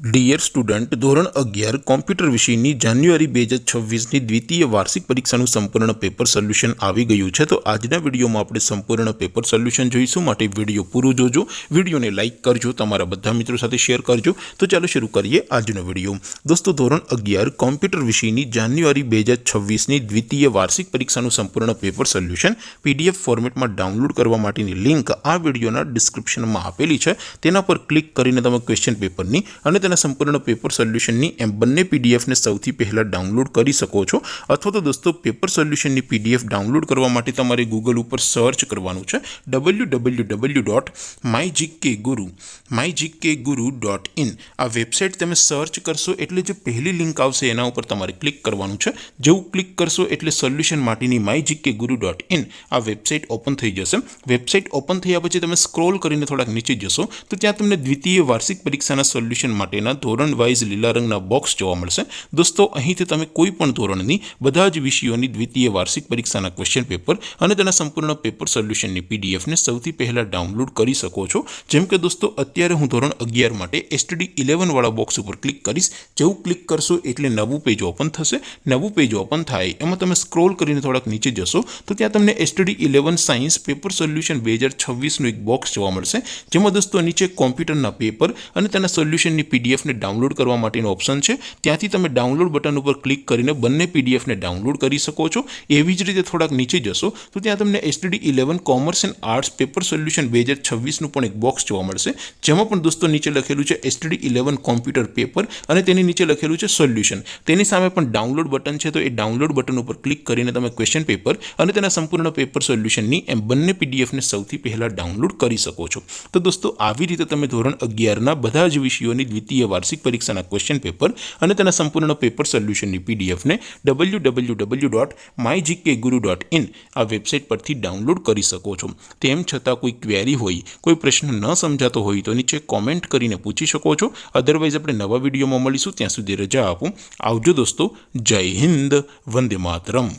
Dear student, ધોરણ 11 computer વિષયની જાન્યુઆરી 2026ની દ્વિતીય વાર્ષિક પરીક્ષાનું સંપૂર્ણ પેપર સોલ્યુશન આવી ગયું છે। તો આજના વિડીયોમાં આપણે સંપૂર્ણ પેપર સોલ્યુશન જોઈશું, માટે વિડીયો પૂરો જોજો, વિડીયોને લાઇક કરજો, તમારા બધા મિત્રો સાથે શેર કરજો। તો ચાલો શરૂ કરીએ આજનો વિડીયો। દોસ્તો, ધોરણ 11 કોમ્પ્યુટર વિષયની જાન્યુઆરી 2026ની દ્વિતીય વાર્ષિક પરીક્ષાનું સંપૂર્ણ પેપર સોલ્યુશન PDF ફોર્મેટમાં ડાઉનલોડ કરવા માટેની લિંક આ વિડીયોના ડિસ્ક્રિપ્શનમાં આપેલી છે। તેના પર ક્લિક કરીને તમે ક્વેશ્ચન પેપરની અને संपूर्ण पेपर सोल्यूशन एम बने पीडीएफ ने सौथी पहला डाउनलॉड कर सको छो। अथवा तो दोस्तों पेपर सोल्यूशन पीडीएफ डाउनलॉड करवा माटे तमारे गूगल पर सर्च करवानुं छे www.mygkguru.in आ वेबसाइट तमे सर्च करशो एटले जो पहली लिंक आवशे एना उपर तमारे क्लिक करवानुं छे। जेवुं क्लिक करशो एटले सोल्यूशन माटेनी mygkguru.in आ वेबसाइट ओपन थई जशे। वेबसाइट ओपन थया पछी तमे स्क्रॉल करीने थोड़ाक नीचे जशो तो त्यां तमने द्वितीय वार्षिक परीक्षाना सोल्यूशन माटेना धोरण वाइज लीला रंगना बॉक्स जोवा मळशे। दोस्तों, અહીંથી તમે કોઈ પણ ધોરણની બધા જ વિષયોની દ્વિતીય વાર્ષિક પરીક્ષાના ક્વેશ્ચન પેપર અને તેના સંપૂર્ણ પેપર સોલ્યુશનની પીડીએફ ને સૌથી પહેલા ડાઉનલોડ કરી શકો છો। જેમ કે દોસ્તો, અત્યારે હું ધોરણ 11 માટે STD 11 વાળા બોક્સ ઉપર ક્લિક કરીશ। જેવું ક્લિક કરશો એટલે નવું પેજ ઓપન થશે। નવું પેજ ઓપન થાય એમાં તમે સ્ક્રોલ કરીને થોડાક નીચે જશો તો ત્યાં તમને STD 11 સાયન્સ પેપર સોલ્યુશન 2026 નું એક બોક્સ જોવા મળશે। જેમાં દોસ્તો નીચે કોમ્પ્યુટરના પેપર અને તેના સોલ્યુશનની पीडीएफ ने डाउनलॉड करवा माटेनो ऑप्शन है। त्याथी तमे डाउनलॉड बटन पर क्लिक करीने बंने पीडीएफ ने डाउनलॉड करी सको छो। एवी ज रीते थोड़ाक नीचे जशो तो त्यां तमने STD 11 commerce and arts paper solution 2026 નું પણ એક બોક્સ જોવા મળશે। જેમાં પણ દોસ્તો નીચે લખેલું છે STD 11 કોમ્પ્યુટર પેપર અને તેની નીચે લખેલું છે સોલ્યુશન। તેની સામે પણ ડાઉનલોડ બટન છે, તો એ ડાઉનલોડ બટન ઉપર ક્લિક કરીને તમે ક્વેશ્ચન પેપર અને તેના સંપૂર્ણ પેપર સોલ્યુશનની એમ બંને પીડીએફ ને સૌથી પહેલા ડાઉનલોડ કરી શકો છો। તો દોસ્તો, આવી રીતે તમે ધોરણ 11 ના બધા જ વિષયોની દ્વિતીય वार्षिक परीक्षा क्वेश्चन पेपर और तेना संपूर्ण पेपर सोल्यूशन पीडीएफ ने www.mygkguru.in आ वेबसाइट पर डाउनलॉड कर सको छो। तेम छतां कोई क्वेरी होय, कोई प्रश्न न समझातो होय तो नीचे कॉमेंट करीने पूछी शको छो। अदरवाइज अपने नवा विडियो में मळीशुं, त्यां सुधी रजा आपो। आवजो दोस्तों। जय हिंद, वंदे मातरम।